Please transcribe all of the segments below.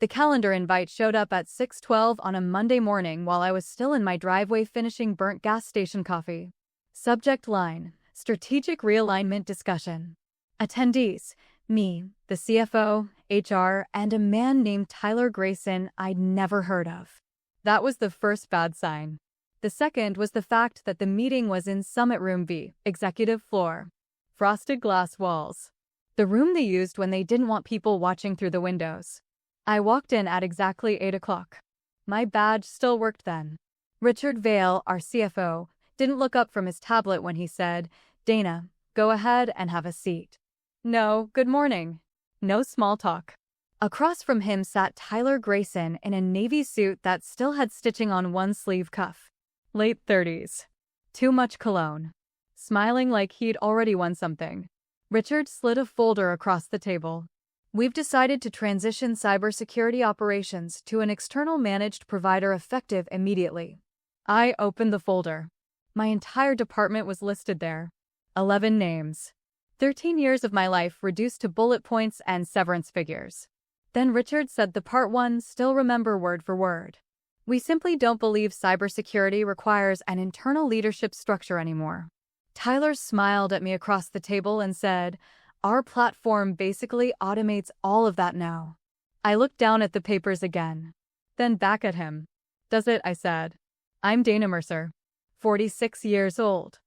The calendar invite showed up at 6:12 on a Monday morning while I was still in my driveway finishing burnt gas station coffee. Subject line: Strategic Realignment Discussion. Attendees: me, the CFO, HR, and a man named Tyler Grayson I'd never heard of. That was the first bad sign. The second was the fact that the meeting was in Summit Room B, executive floor. Frosted glass walls. The room they used when they didn't want people watching through the windows. I walked in at exactly 8 o'clock. My badge still worked then. Richard Vale, our CFO, didn't look up from his tablet when he said, "Dana, go ahead and have a seat." No, good morning. No small talk. Across from him sat Tyler Grayson in a navy suit that still had stitching on one sleeve cuff. Late 30s. Too much cologne. Smiling like he'd already won something. Richard slid a folder across the table. "We've decided to transition cybersecurity operations to an external managed provider effective immediately." I opened the folder. My entire department was listed there. 11 names. 13 years of my life reduced to bullet points and severance figures. Then Richard said the part one still remember word for word. "We simply don't believe cybersecurity requires an internal leadership structure anymore." Tyler smiled at me across the table and said, "Our platform basically automates all of that now." I looked down at the papers again, then back at him. "Does it?" I said. "I'm Dana Mercer, 46 years old.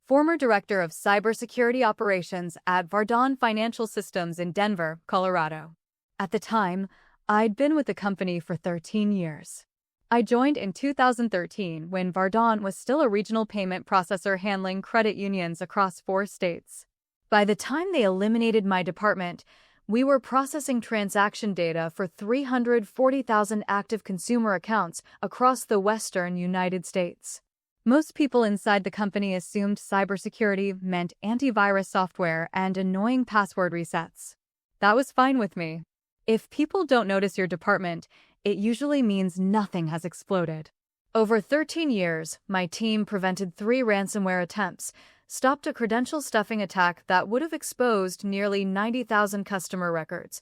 Former Director of Cybersecurity Operations at Vardon Financial Systems in Denver, Colorado. At the time, I'd been with the company for 13 years. I joined in 2013 when Vardon was still a regional payment processor handling credit unions across 4 states. By the time they eliminated my department, we were processing transaction data for 340,000 active consumer accounts across the western United States. Most people inside the company assumed cybersecurity meant antivirus software and annoying password resets. That was fine with me. If people don't notice your department, it usually means nothing has exploded. Over 13 years, my team prevented 3 ransomware attempts, stopped a credential stuffing attack that would have exposed nearly 90,000 customer records,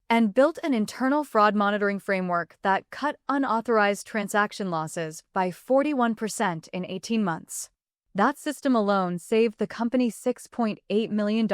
and built an internal fraud monitoring framework that cut unauthorized transaction losses by 41% in 18 months. That system alone saved the company $6.8 million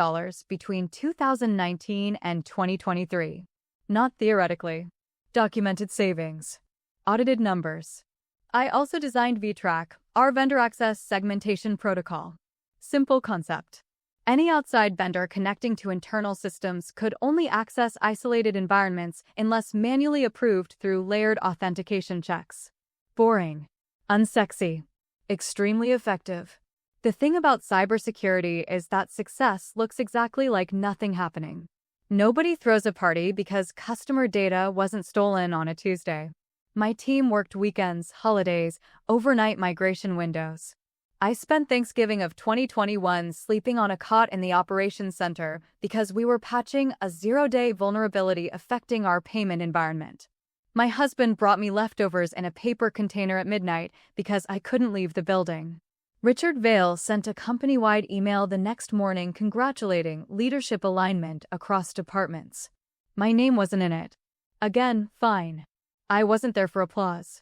between 2019 and 2023. Not theoretically. Documented savings. Audited numbers. I also designed vTrack, our vendor access segmentation protocol. Simple concept. Any outside vendor connecting to internal systems could only access isolated environments unless manually approved through layered authentication checks. Boring. Unsexy. Extremely effective. The thing about cybersecurity is that success looks exactly like nothing happening. Nobody throws a party because customer data wasn't stolen on a Tuesday. My team worked weekends, holidays, overnight migration windows. I spent Thanksgiving of 2021 sleeping on a cot in the operations center because we were patching a 0-day vulnerability affecting our payment environment. My husband brought me leftovers in a paper container at midnight because I couldn't leave the building. Richard Vale sent a company-wide email the next morning congratulating leadership alignment across departments. My name wasn't in it. Again, fine. I wasn't there for applause.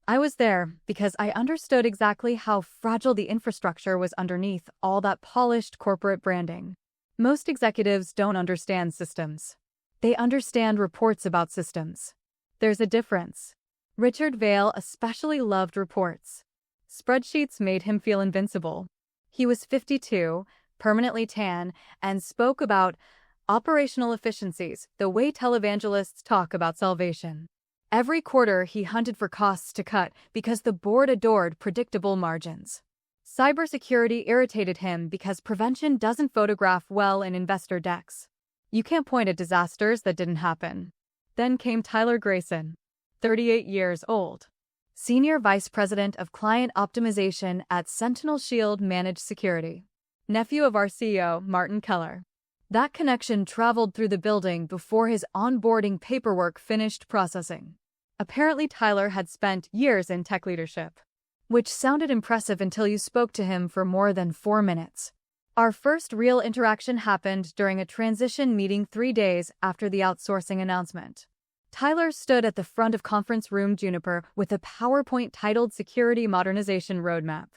I was there because I understood exactly how fragile the infrastructure was underneath all that polished corporate branding. Most executives don't understand systems. They understand reports about systems. There's a difference. Richard Vale especially loved reports. Spreadsheets made him feel invincible. He was 52, permanently tan, and spoke about operational efficiencies the way televangelists talk about salvation. Every quarter, he hunted for costs to cut because the board adored predictable margins. Cybersecurity irritated him because prevention doesn't photograph well in investor decks. You can't point at disasters that didn't happen. Then came Tyler Grayson, 38 years old. Senior Vice President of Client Optimization at Sentinel Shield Managed Security. Nephew of our CEO, Martin Keller. That connection traveled through the building before his onboarding paperwork finished processing. Apparently, Tyler had spent years in tech leadership, which sounded impressive until you spoke to him for more than 4 minutes. Our first real interaction happened during a transition meeting 3 days after the outsourcing announcement. Tyler stood at the front of conference room Juniper with a PowerPoint titled Security Modernization Roadmap.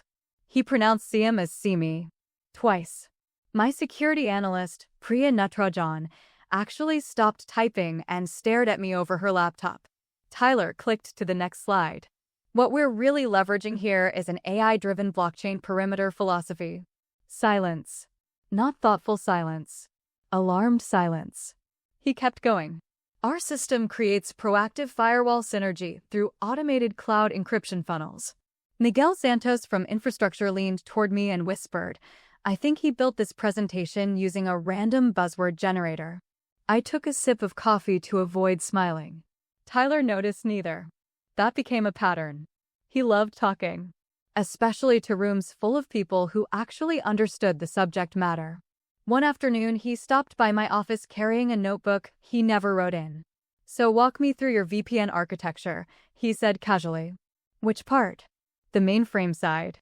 He pronounced SIEM as SIMI. Twice. My security analyst, Priya Natarajan, actually stopped typing and stared at me over her laptop. Tyler clicked to the next slide. What we're really leveraging here is an AI-driven blockchain perimeter philosophy. Silence. Not thoughtful silence. Alarmed silence. He kept going. Our system creates proactive firewall synergy through automated cloud encryption funnels. Miguel Santos from infrastructure leaned toward me and whispered, I think he built this presentation using a random buzzword generator. I took a sip of coffee to avoid smiling. Tyler noticed neither. That became a pattern. He loved talking, especially to rooms full of people who actually understood the subject matter. One afternoon, he stopped by my office carrying a notebook he never wrote in. So walk me through your VPN architecture, he said casually. Which part? The mainframe side.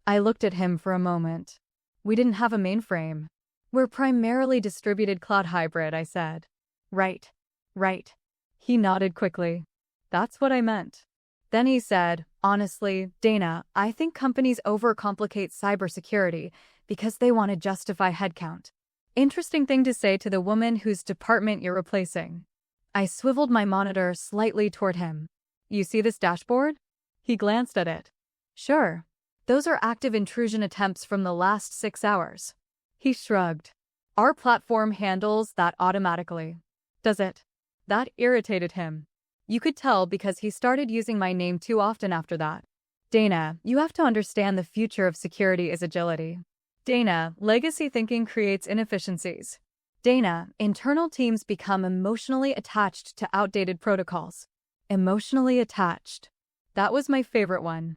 I looked at him for a moment. We didn't have a mainframe. We're primarily distributed cloud hybrid, I said. Right. He nodded quickly. That's what I meant. Then he said, honestly, Dana, I think companies overcomplicate cybersecurity because they want to justify headcount. Interesting thing to say to the woman whose department you're replacing. I swiveled my monitor slightly toward him. You see this dashboard? He glanced at it. Sure. Those are active intrusion attempts from the last 6 hours. He shrugged. Our platform handles that automatically. Does it? That irritated him. You could tell because he started using my name too often after that. Dana, you have to understand the future of security is agility. Dana, legacy thinking creates inefficiencies. Dana, internal teams become emotionally attached to outdated protocols. Emotionally attached. That was my favorite one.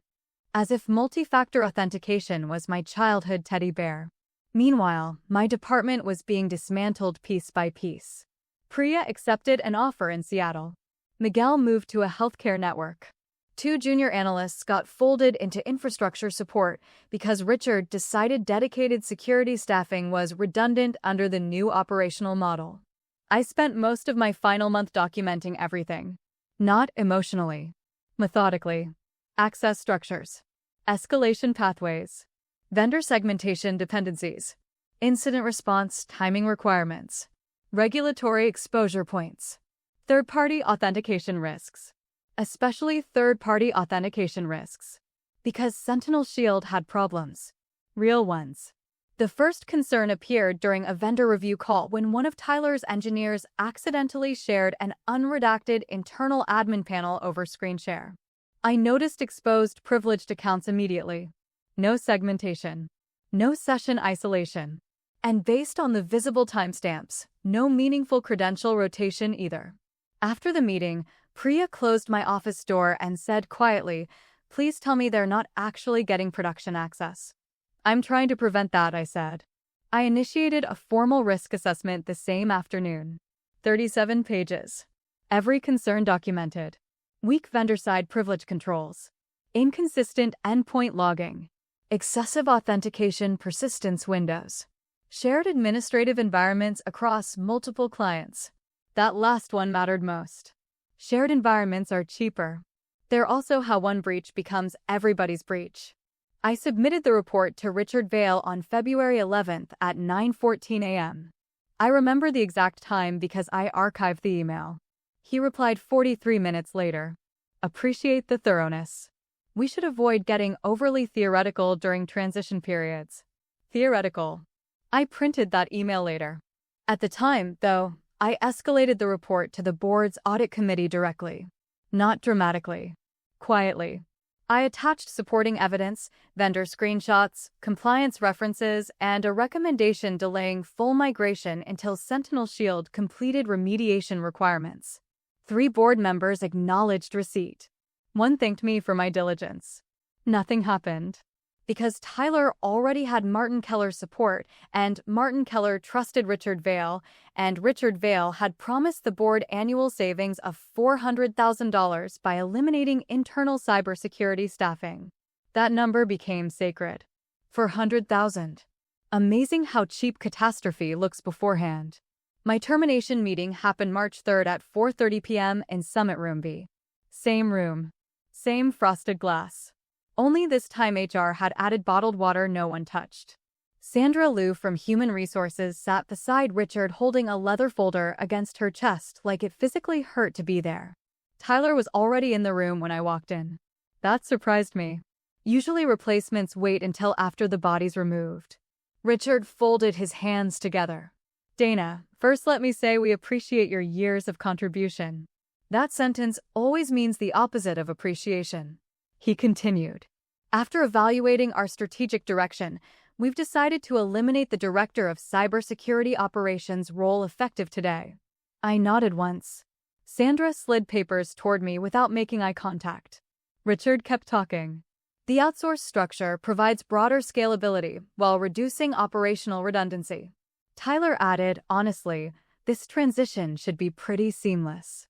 As if multi-factor authentication was my childhood teddy bear. Meanwhile, my department was being dismantled piece by piece. Priya accepted an offer in Seattle. Miguel moved to a healthcare network. 2 junior analysts got folded into infrastructure support because Richard decided dedicated security staffing was redundant under the new operational model. I spent most of my final month documenting everything. Not emotionally. Methodically. Access structures. Escalation pathways. Vendor segmentation dependencies. Incident response timing requirements. Regulatory exposure points. Third-party authentication risks. Especially third-party authentication risks. Because Sentinel Shield had problems. Real ones. The first concern appeared during a vendor review call when one of Tyler's engineers accidentally shared an unredacted internal admin panel over screen share. I noticed exposed privileged accounts immediately. No segmentation. No session isolation. And based on the visible timestamps, no meaningful credential rotation either. After the meeting, Priya closed my office door and said quietly, please tell me they're not actually getting production access. I'm trying to prevent that, I said. I initiated a formal risk assessment the same afternoon. 37 pages. Every concern documented. Weak vendor-side privilege controls. Inconsistent endpoint logging. Excessive authentication persistence windows. Shared administrative environments across multiple clients. That last one mattered most. Shared environments are cheaper. They're also how one breach becomes everybody's breach. I submitted the report to Richard Vail on February 11th at 9:14 a.m. I remember the exact time because I archived the email. He replied 43 minutes later. Appreciate the thoroughness. We should avoid getting overly theoretical during transition periods. Theoretical. I printed that email later. At the time, though, I escalated the report to the board's audit committee directly. Not dramatically. Quietly. I attached supporting evidence, vendor screenshots, compliance references, and a recommendation delaying full migration until Sentinel Shield completed remediation requirements. 3 board members acknowledged receipt. 1 thanked me for my diligence. Nothing happened. Because Tyler already had Martin Keller's support, and Martin Keller trusted Richard Vail, and Richard Vail had promised the board annual savings of $400,000 by eliminating internal cybersecurity staffing. That number became sacred. $400,000. Amazing how cheap catastrophe looks beforehand. My termination meeting happened March 3rd at 4:30 p.m. in Summit Room B. Same room. Same frosted glass. Only this time HR had added bottled water no one touched. Sandra Liu from Human Resources sat beside Richard holding a leather folder against her chest like it physically hurt to be there. Tyler was already in the room when I walked in. That surprised me. Usually replacements wait until after the body's removed. Richard folded his hands together. Dana, first let me say we appreciate your years of contribution. That sentence always means the opposite of appreciation. He continued. After evaluating our strategic direction, we've decided to eliminate the Director of Cybersecurity Operations role effective today. I nodded once. Sandra slid papers toward me without making eye contact. Richard kept talking. The outsourced structure provides broader scalability while reducing operational redundancy. Tyler added, honestly, this transition should be pretty seamless.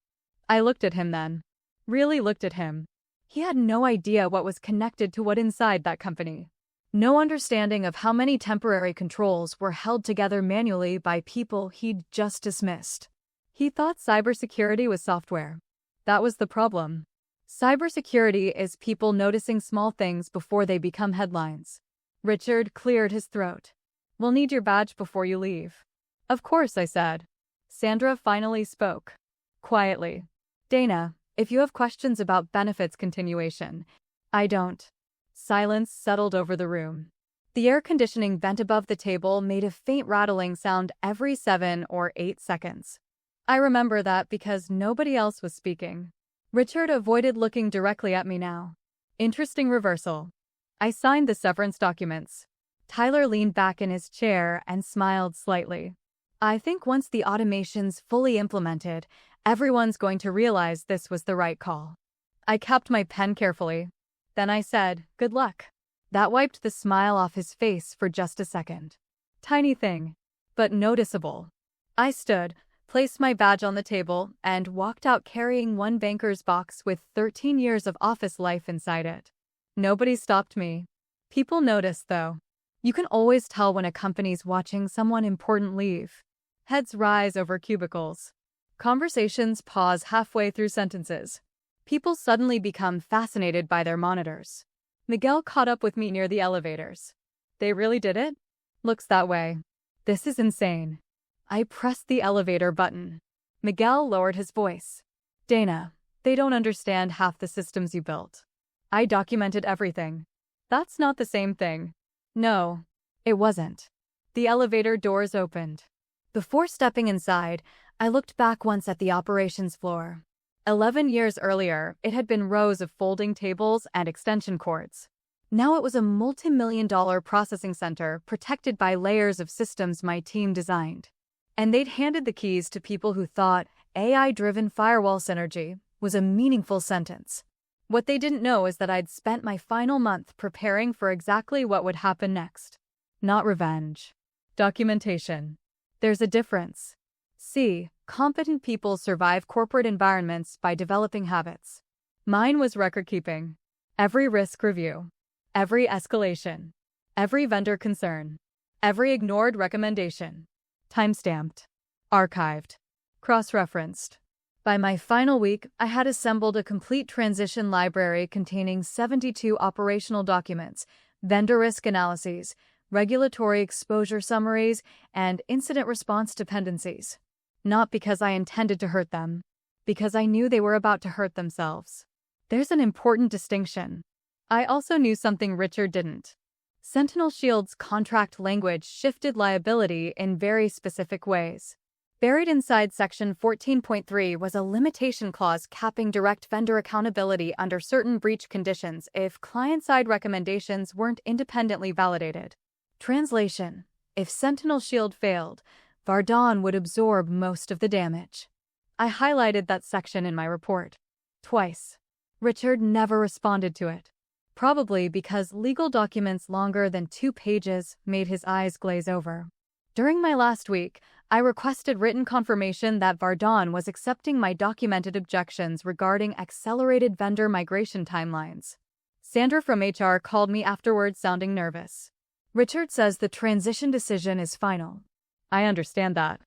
I looked at him then. Really looked at him. He had no idea what was connected to what inside that company. No understanding of how many temporary controls were held together manually by people he'd just dismissed. He thought cybersecurity was software. That was the problem. Cybersecurity is people noticing small things before they become headlines. Richard cleared his throat. We'll need your badge before you leave. Of course, I said. Sandra finally spoke. Quietly. Dana, if you have questions about benefits continuation. I don't. Silence settled over the room. The air conditioning vent above the table made a faint rattling sound every 7 or 8 seconds. I remember that because nobody else was speaking. Richard avoided looking directly at me now. Interesting reversal. I signed the severance documents. Tyler leaned back in his chair and smiled slightly. I think once the automation's fully implemented, everyone's going to realize this was the right call. I kept my pen carefully. Then I said, good luck. That wiped the smile off his face for just a second. Tiny thing, but noticeable. I stood, placed my badge on the table, and walked out carrying one banker's box with 13 years of office life inside it. Nobody stopped me. People noticed, though. You can always tell when a company's watching someone important leave. Heads rise over cubicles. Conversations pause halfway through sentences. People suddenly become fascinated by their monitors. Miguel caught up with me near the elevators. They really did it? Looks that way. This is insane. I pressed the elevator button. Miguel lowered his voice. Dana, they don't understand half the systems you built. I documented everything. That's not the same thing. No, it wasn't. The elevator doors opened. Before stepping inside, I looked back once at the operations floor. 11 years earlier, it had been rows of folding tables and extension cords. Now it was a multi-million-dollar processing center protected by layers of systems my team designed. And they'd handed the keys to people who thought AI-driven firewall synergy was a meaningful sentence. What they didn't know is that I'd spent my final month preparing for exactly what would happen next. Not revenge. Documentation. There's a difference. See, competent people survive corporate environments by developing habits. Mine was record-keeping. Every risk review. Every escalation. Every vendor concern. Every ignored recommendation. Timestamped. Archived. Cross-referenced. By my final week, I had assembled a complete transition library containing 72 operational documents, vendor risk analyses, regulatory exposure summaries, and incident response dependencies. Not because I intended to hurt them, because I knew they were about to hurt themselves. There's an important distinction. I also knew something Richard didn't. Sentinel Shield's contract language shifted liability in very specific ways. Buried inside Section 14.3 was a limitation clause capping direct vendor accountability under certain breach conditions if client-side recommendations weren't independently validated. Translation: if Sentinel Shield failed, Vardon would absorb most of the damage. I highlighted that section in my report. Twice. Richard never responded to it. Probably because legal documents longer than 2 pages made his eyes glaze over. During my last week, I requested written confirmation that Vardon was accepting my documented objections regarding accelerated vendor migration timelines. Sandra from HR called me afterwards sounding nervous. Richard says the transition decision is final. I understand that.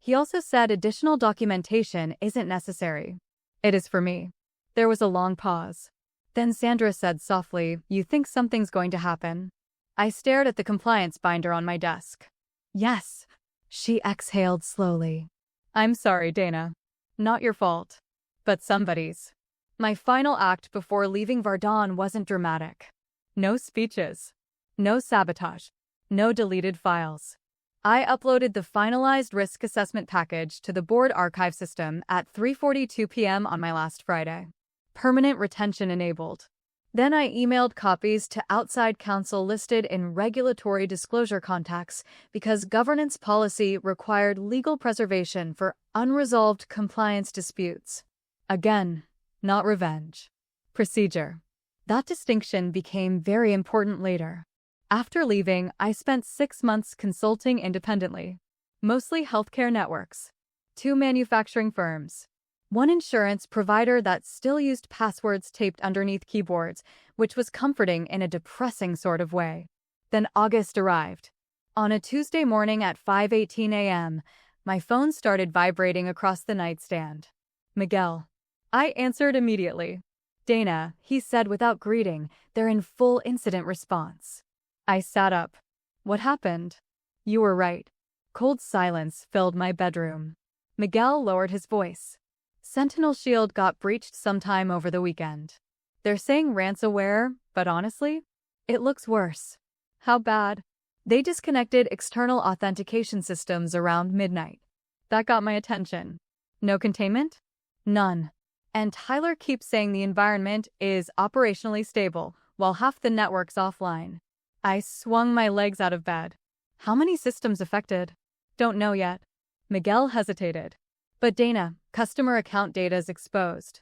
He also said additional documentation isn't necessary. It is for me. There was a long pause. Then Sandra said softly, "You think something's going to happen?" I stared at the compliance binder on my desk. "Yes." She exhaled slowly. "I'm sorry, Dana. Not your fault. But somebody's." My final act before leaving Vardon wasn't dramatic. No speeches. No sabotage. No deleted files. I uploaded the finalized risk assessment package to the board archive system at 3:42 p.m. on my last Friday. Permanent retention enabled. Then I emailed copies to outside counsel listed in regulatory disclosure contacts because governance policy required legal preservation for unresolved compliance disputes. Again, not revenge. Procedure. That distinction became very important later. After leaving, I spent 6 months consulting independently. Mostly healthcare networks. 2 manufacturing firms. 1 insurance provider that still used passwords taped underneath keyboards, which was comforting in a depressing sort of way. Then August arrived. On a Tuesday morning at 5:18 a.m., my phone started vibrating across the nightstand. Miguel. I answered immediately. "Dana," he said without greeting, they're in full incident response. I sat up. "What happened?" "You were right." Cold silence filled my bedroom. Miguel lowered his voice. "Sentinel Shield got breached sometime over the weekend. They're saying ransomware, but honestly, it looks worse." "How bad?" "They disconnected external authentication systems around midnight. That got my attention." "No containment?" "None. And Tyler keeps saying the environment is operationally stable, while half the network's offline." I swung my legs out of bed. "How many systems affected?" "Don't know yet." Miguel hesitated. "But Dana, customer account data's exposed.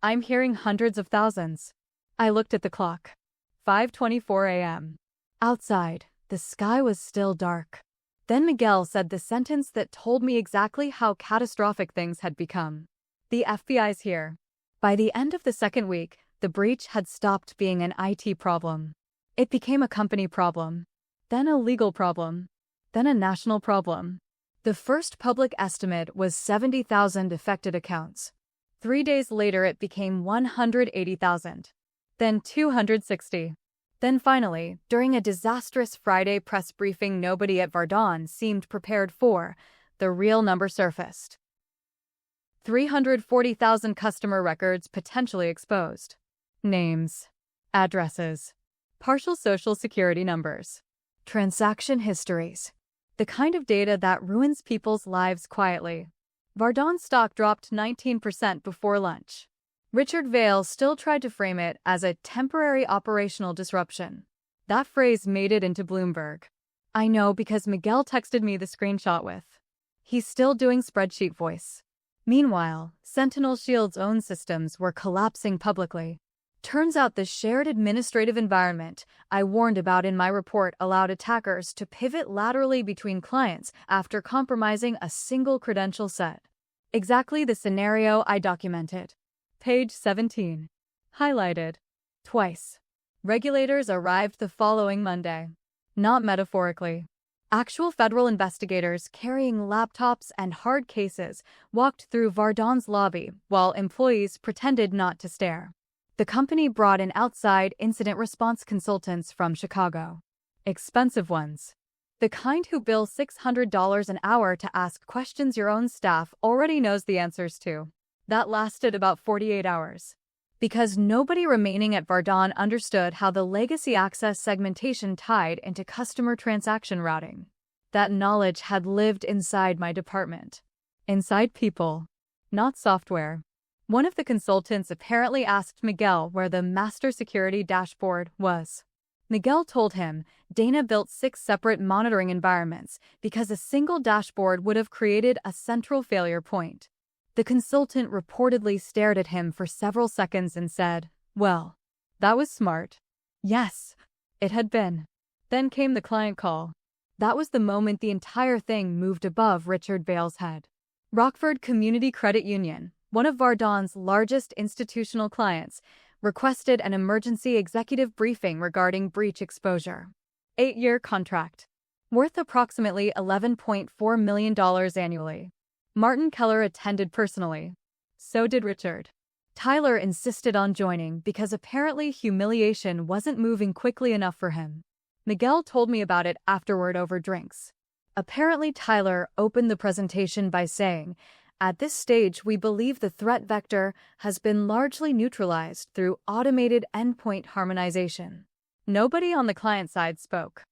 I'm hearing hundreds of thousands." I looked at the clock. 5:24 a.m. Outside, the sky was still dark. Then Miguel said the sentence that told me exactly how catastrophic things had become. "The FBI's here." By the end of the second week, the breach had stopped being an IT problem. It became a company problem, then a legal problem, then a national problem. The first public estimate was 70,000 affected accounts. 3 days later it became 180,000. Then 260. Then finally, during a disastrous Friday press briefing nobody at Vardon seemed prepared for, the real number surfaced. 340,000 customer records potentially exposed. Names. Addresses. Partial social security numbers. Transaction histories. The kind of data that ruins people's lives quietly. Vardon stock dropped 19% before lunch. Richard Vail still tried to frame it as a temporary operational disruption. That phrase made it into Bloomberg. I know because Miguel texted me the screenshot with. He's still doing spreadsheet voice. Meanwhile, Sentinel Shield's own systems were collapsing publicly. Turns out the shared administrative environment I warned about in my report allowed attackers to pivot laterally between clients after compromising a single credential set. Exactly the scenario I documented. Page 17. Highlighted. Twice. Regulators arrived the following Monday. Not metaphorically. Actual federal investigators carrying laptops and hard cases walked through Vardon's lobby while employees pretended not to stare. The company brought in outside incident response consultants from Chicago. Expensive ones. The kind who bill $600 an hour to ask questions your own staff already knows the answers to. That lasted about 48 hours. Because nobody remaining at Vardon understood how the legacy access segmentation tied into customer transaction routing. That knowledge had lived inside my department. Inside people, not software. One of the consultants apparently asked Miguel where the master security dashboard was. Miguel told him Dana built 6 separate monitoring environments because a single dashboard would have created a central failure point. The consultant reportedly stared at him for several seconds and said, "Well, that was smart." Yes, it had been. Then came the client call. That was the moment the entire thing moved above Richard Vail's head. Rockford Community Credit Union, one of Vardon's largest institutional clients, requested an emergency executive briefing regarding breach exposure. 8-year contract. Worth approximately $11.4 million annually. Martin Keller attended personally. So did Richard. Tyler insisted on joining because apparently humiliation wasn't moving quickly enough for him. Miguel told me about it afterward over drinks. Apparently Tyler opened the presentation by saying, "At this stage, we believe the threat vector has been largely neutralized through automated endpoint harmonization." Nobody on the client side spoke.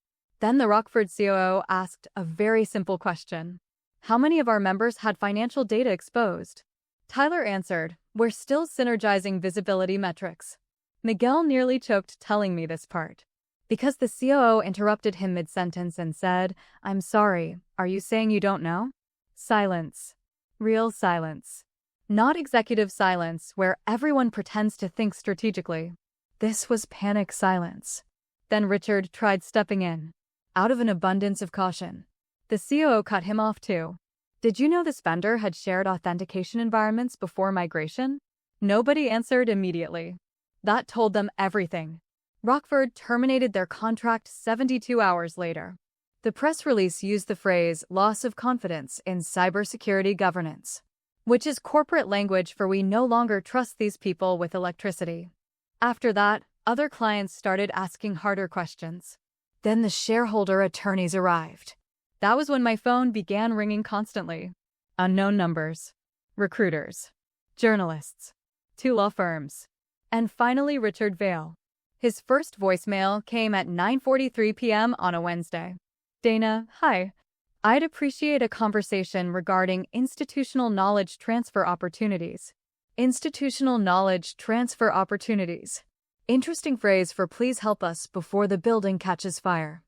Then the Rockford COO asked a very simple question. How many of our members had financial data exposed? Tyler answered, "We're still synergizing visibility metrics." Miguel nearly choked telling me this part. Because the COO interrupted him mid-sentence and said, "I'm sorry, are you saying you don't know?" Silence. Real silence. Not executive silence where everyone pretends to think strategically. This was panic silence. Then Richard tried stepping in. Out of an abundance of caution. The COO cut him off too. "Did you know this vendor had shared authentication environments before migration?" Nobody answered immediately. That told them everything. Rockford terminated their contract 72 hours later. The press release used the phrase "loss of confidence in cybersecurity governance," which is corporate language for "we no longer trust these people with electricity." After that, other clients started asking harder questions. Then the shareholder attorneys arrived. That was when my phone began ringing constantly. Unknown numbers. Recruiters. Journalists. 2 law firms. And finally Richard Vail. His first voicemail came at 9:43 p.m. on a Wednesday. "Dana, hi. I'd appreciate a conversation regarding institutional knowledge transfer opportunities." Institutional knowledge transfer opportunities. Interesting phrase for "please help us before the building catches fire."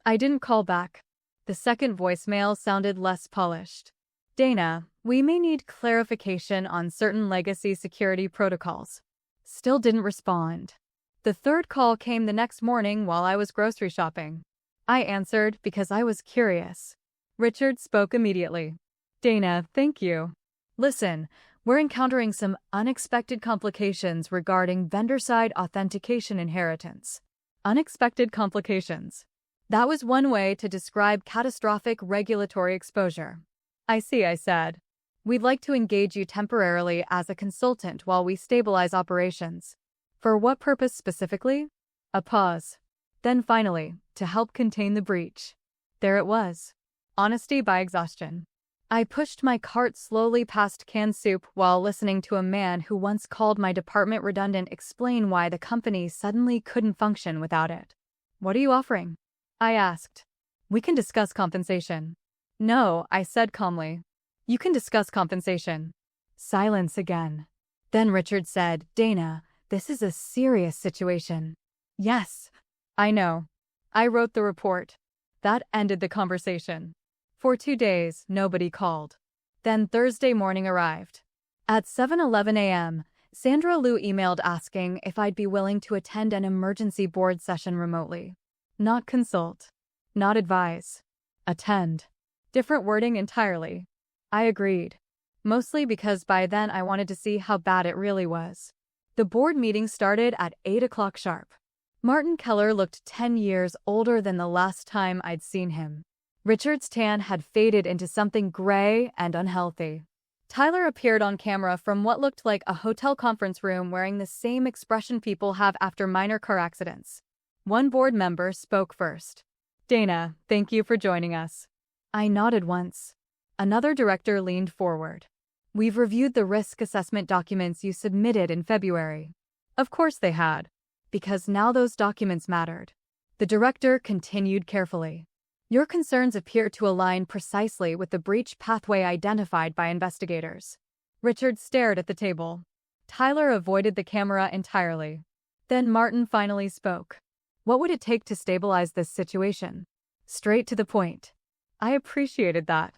I didn't call back. The second voicemail sounded less polished. "Dana, we may need clarification on certain legacy security protocols." Still didn't respond. The third call came the next morning while I was grocery shopping. I answered because I was curious. Richard spoke immediately. "Dana, thank you. Listen, we're encountering some unexpected complications regarding vendor-side authentication inheritance." Unexpected complications. That was one way to describe catastrophic regulatory exposure. "I see," I said. "We'd like to engage you temporarily as a consultant while we stabilize operations." "For what purpose specifically?" A pause. Then finally, "to help contain the breach." There it was. Honesty by exhaustion. I pushed my cart slowly past canned soup while listening to a man who once called my department redundant explain why the company suddenly couldn't function without it. "What are you offering?" I asked. "We can discuss compensation." "No," I said calmly. "You can discuss compensation." Silence again. Then Richard said, "Dana, this is a serious situation." "Yes, I know. I wrote the report." That ended the conversation. For 2 days, nobody called. Then Thursday morning arrived. At 7:11 a.m., Sandra Liu emailed asking if I'd be willing to attend an emergency board session remotely. Not consult. Not advise. Attend. Different wording entirely. I agreed. Mostly because by then I wanted to see how bad it really was. The board meeting started at 8 o'clock sharp. Martin Keller looked 10 years older than the last time I'd seen him. Richard's tan had faded into something gray and unhealthy. Tyler appeared on camera from what looked like a hotel conference room wearing the same expression people have after minor car accidents. One board member spoke first. "Dana, thank you for joining us." I nodded once. Another director leaned forward. "We've reviewed the risk assessment documents you submitted in February." Of course they had. Because now those documents mattered. The director continued carefully. "Your concerns appear to align precisely with the breach pathway identified by investigators." Richard stared at the table. Tyler avoided the camera entirely. Then Martin finally spoke. "What would it take to stabilize this situation?" Straight to the point. I appreciated that.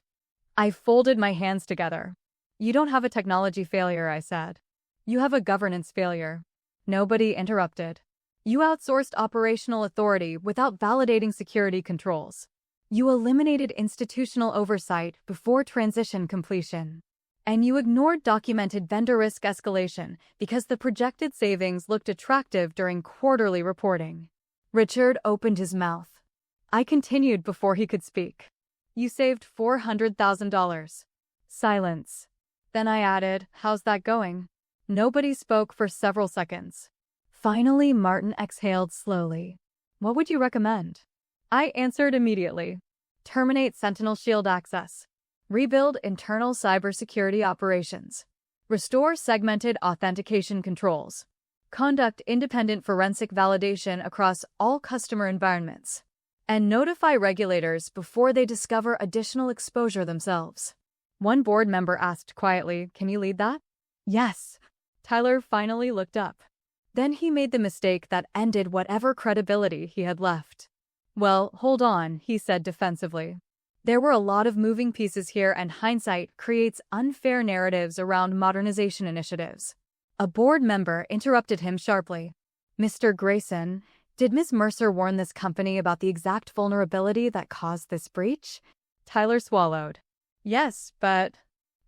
I folded my hands together. "You don't have a technology failure," I said. "You have a governance failure." Nobody interrupted. "You outsourced operational authority without validating security controls. You eliminated institutional oversight before transition completion. And you ignored documented vendor risk escalation because the projected savings looked attractive during quarterly reporting." Richard opened his mouth. I continued before he could speak. "You saved $400,000. Silence. Then I added, "How's that going?" Nobody spoke for several seconds. Finally, Martin exhaled slowly. "What would you recommend?" I answered immediately. "Terminate Sentinel Shield access. Rebuild internal cybersecurity operations. Restore segmented authentication controls. Conduct independent forensic validation across all customer environments. And notify regulators before they discover additional exposure themselves." One board member asked quietly, "Can you lead that?" "Yes." Tyler finally looked up. Then he made the mistake that ended whatever credibility he had left. "Well, hold on," he said defensively. "There were a lot of moving pieces here, and hindsight creates unfair narratives around modernization initiatives." A board member interrupted him sharply. "Mr. Grayson, did Ms. Mercer warn this company about the exact vulnerability that caused this breach?" Tyler swallowed. "Yes, but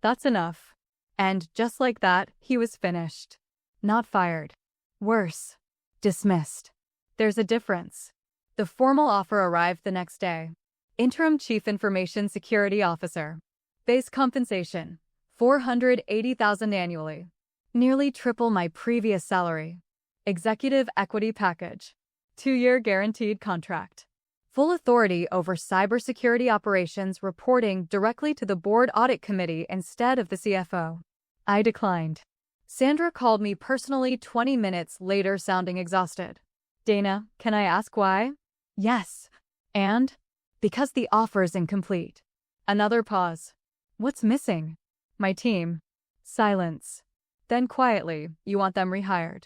that's enough." And just like that, he was finished. Not fired. Worse. Dismissed. There's a difference. The formal offer arrived the next day. Interim Chief Information Security Officer. Base compensation, $480,000 annually. Nearly triple my previous salary. Executive equity package. 2-year guaranteed contract. Full authority over cybersecurity operations, reporting directly to the board audit committee instead of the CFO. I declined. Sandra called me personally 20 minutes later, sounding exhausted. "Dana, can I ask why?" "Yes." "And?" "Because the offer's incomplete." Another pause. "What's missing?" "My team." Silence. Then quietly, "You want them rehired?"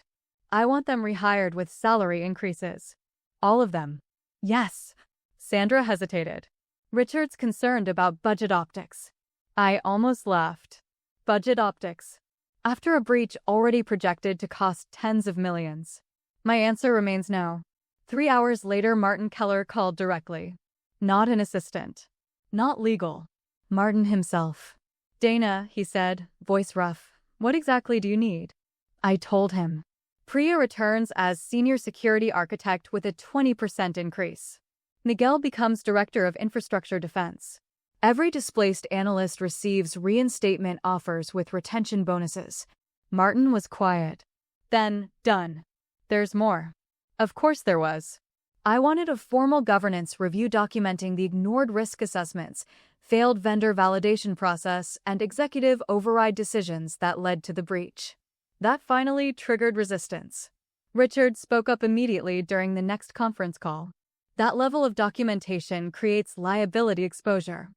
"I want them rehired with salary increases." "All of them?" "Yes." Sandra hesitated. "Richard's concerned about budget optics." I almost laughed. Budget optics. After a breach already projected to cost tens of millions. My answer remains no. 3 hours later, Martin Keller called directly. Not an assistant. Not legal. Martin himself. "Dana," he said, voice rough, "what exactly do you need?" I told him. Priya returns as senior security architect with a 20% increase. Miguel becomes director of infrastructure defense. Every displaced analyst receives reinstatement offers with retention bonuses. Martin was quiet. Then, done. There's more. Of course there was. I wanted a formal governance review documenting the ignored risk assessments, failed vendor validation process, and executive override decisions that led to the breach. That finally triggered resistance. Richard spoke up immediately during the next conference call. That level of documentation creates liability exposure.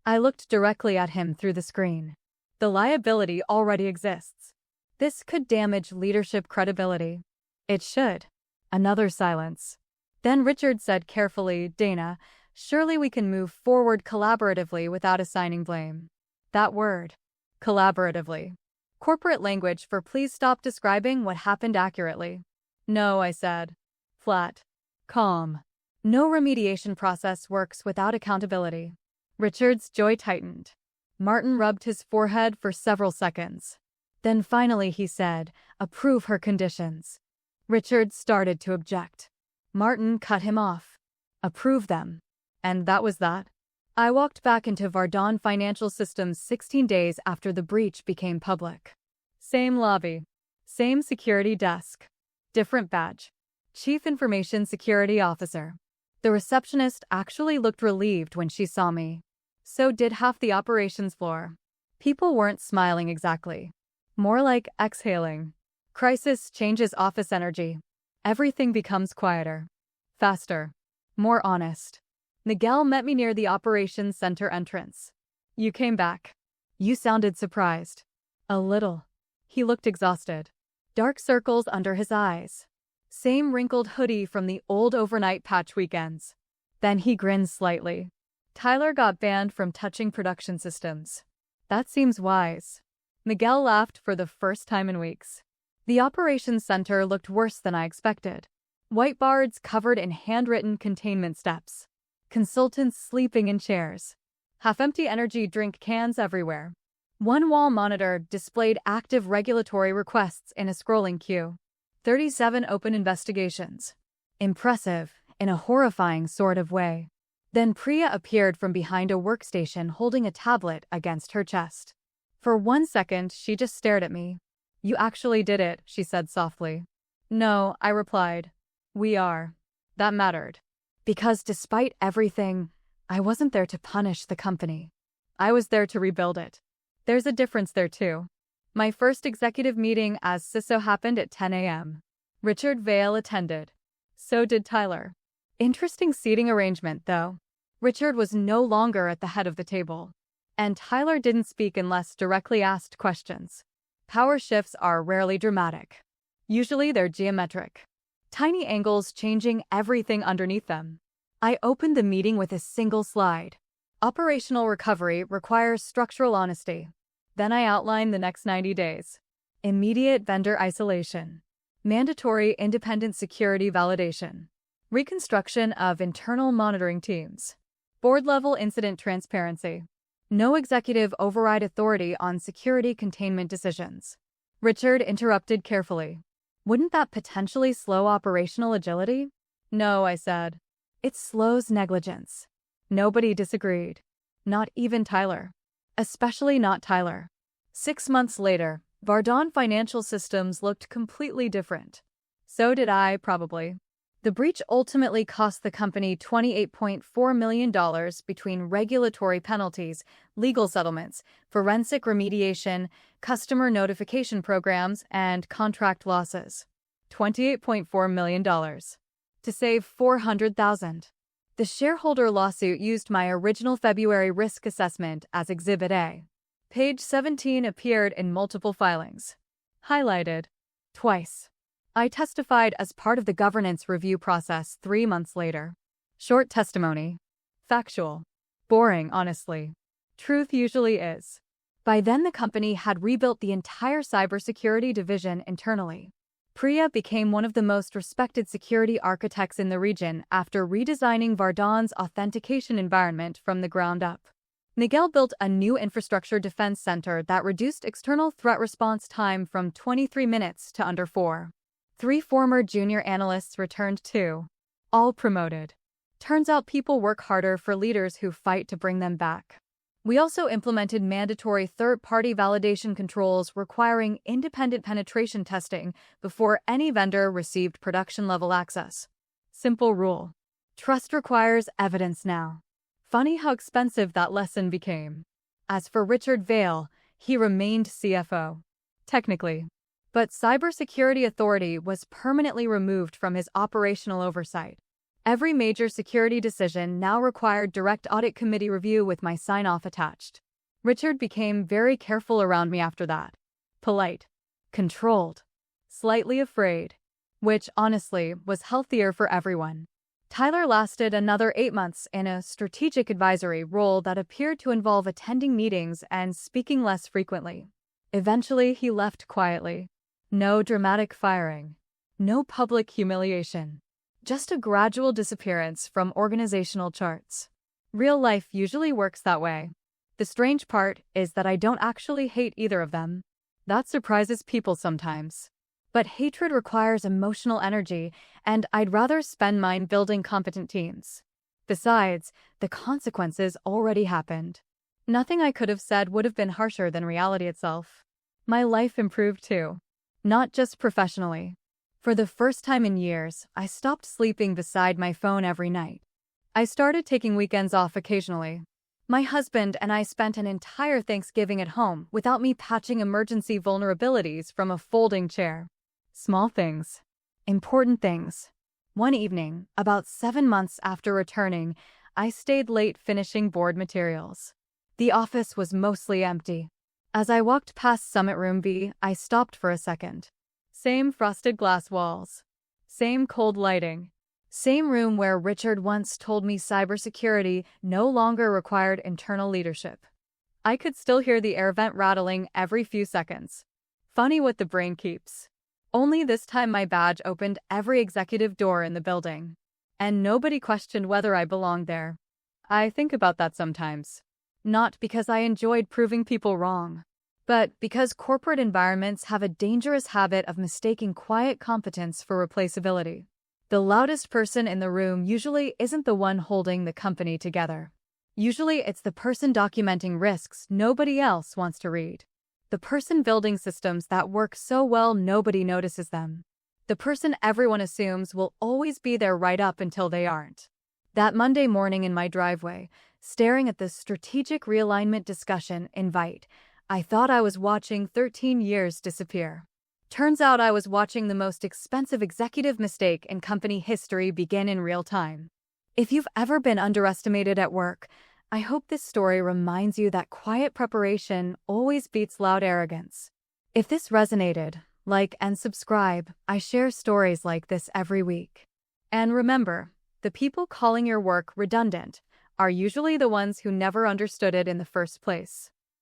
I looked directly at him through the screen. The liability already exists. This could damage leadership credibility. It should. Another silence. Then Richard said carefully, "Dana, surely we can move forward collaboratively without assigning blame." That word. Collaboratively. Corporate language for please stop describing what happened accurately. "No," I said. Flat. Calm. No remediation process works without accountability. Richard's jaw tightened. Martin rubbed his forehead for several seconds. Then finally he said, "Approve her conditions." Richard started to object. Martin cut him off. "Approve them." And that was that. I walked back into Vardon Financial Systems 16 days after the breach became public. Same lobby. Same security desk. Different badge. Chief Information Security Officer. The receptionist actually looked relieved when she saw me. So did half the operations floor. People weren't smiling exactly. More like exhaling. Crisis changes office energy. Everything becomes quieter. Faster. More honest. Miguel met me near the operations center entrance. "You came back." "You sounded surprised." "A little." He looked exhausted. Dark circles under his eyes. Same wrinkled hoodie from the old overnight patch weekends. Then he grinned slightly. "Tyler got banned from touching production systems." "That seems wise." Miguel laughed for the first time in weeks. The operations center looked worse than I expected. Whiteboards covered in handwritten containment steps. Consultants sleeping in chairs. Half-empty energy drink cans everywhere. One wall monitor displayed active regulatory requests in a scrolling queue. 37 open investigations. Impressive, in a horrifying sort of way. Then Priya appeared from behind a workstation holding a tablet against her chest. For 1 second, she just stared at me. "You actually did it," she said softly. "No," I replied. "We are." That mattered. Because despite everything, I wasn't there to punish the company. I was there to rebuild it. There's a difference there too. My first executive meeting as CISO happened at 10 a.m. Richard Vail attended. So did Tyler. Interesting seating arrangement, though. Richard was no longer at the head of the table. And Tyler didn't speak unless directly asked questions. Power shifts are rarely dramatic. Usually they're geometric. Tiny angles changing everything underneath them. I opened the meeting with a single slide. Operational recovery requires structural honesty. Then I outlined the next 90 days. Immediate vendor isolation. Mandatory independent security validation. Reconstruction of internal monitoring teams. Board-level incident transparency. No executive override authority on security containment decisions. Richard interrupted carefully. Wouldn't that potentially slow operational agility? No, I said. It slows negligence. Nobody disagreed. Not even Tyler. Especially not Tyler. 6 months later, Vardon Financial Systems looked completely different. So did I, probably. The breach ultimately cost the company $28.4 million between regulatory penalties, legal settlements, forensic remediation, customer notification programs, and contract losses. $28.4 million. To save $400,000. The shareholder lawsuit used my original February risk assessment as Exhibit A. Page 17 appeared in multiple filings. Highlighted. Twice. I testified as part of the governance review process 3 months later. Short testimony. Factual. Boring, honestly. Truth usually is. By then the company had rebuilt the entire cybersecurity division internally. Priya became one of the most respected security architects in the region after redesigning Vardon's authentication environment from the ground up. Nigel built a new infrastructure defense center that reduced external threat response time from 23 minutes to under 4. 3 former junior analysts returned too. All promoted. Turns out people work harder for leaders who fight to bring them back. We also implemented mandatory third-party validation controls requiring independent penetration testing before any vendor received production-level access. Simple rule. Trust requires evidence now. Funny how expensive that lesson became. As for Richard Vail, he remained CFO. Technically. But cybersecurity authority was permanently removed from his operational oversight. Every major security decision now required direct audit committee review with my sign-off attached. Richard became very careful around me after that. Polite. Controlled. Slightly afraid. Which, honestly, was healthier for everyone. Tyler lasted another 8 months in a strategic advisory role that appeared to involve attending meetings and speaking less frequently. Eventually, he left quietly. No dramatic firing. No public humiliation. Just a gradual disappearance from organizational charts. Real life usually works that way. The strange part is that I don't actually hate either of them. That surprises people sometimes. But hatred requires emotional energy, and I'd rather spend mine building competent teams. Besides, the consequences already happened. Nothing I could have said would have been harsher than reality itself. My life improved too. Not just professionally. For the first time in years, I stopped sleeping beside my phone every night. I started taking weekends off occasionally. My husband and I spent an entire Thanksgiving at home without me patching emergency vulnerabilities from a folding chair. Small things. Important things. One evening, about 7 months after returning, I stayed late finishing board materials. The office was mostly empty. As I walked past Summit Room B, I stopped for a second. Same frosted glass walls. Same cold lighting. Same room where Richard once told me cybersecurity no longer required internal leadership. I could still hear the air vent rattling every few seconds. Funny what the brain keeps. Only this time my badge opened every executive door in the building. And nobody questioned whether I belonged there. I think about that sometimes. Not because I enjoyed proving people wrong, but because corporate environments have a dangerous habit of mistaking quiet competence for replaceability. The loudest person in the room usually isn't the one holding the company together. Usually it's the person documenting risks nobody else wants to read. The person building systems that work so well nobody notices them. The person everyone assumes will always be there right up until they aren't. That Monday morning in my driveway, staring at the strategic realignment discussion invite, I thought I was watching 13 years disappear. Turns out I was watching the most expensive executive mistake in company history begin in real time. If you've ever been underestimated at work, I hope this story reminds you that quiet preparation always beats loud arrogance. If this resonated, like and subscribe. I share stories like this every week. And remember, the people calling your work redundant are usually the ones who never understood it in the first place.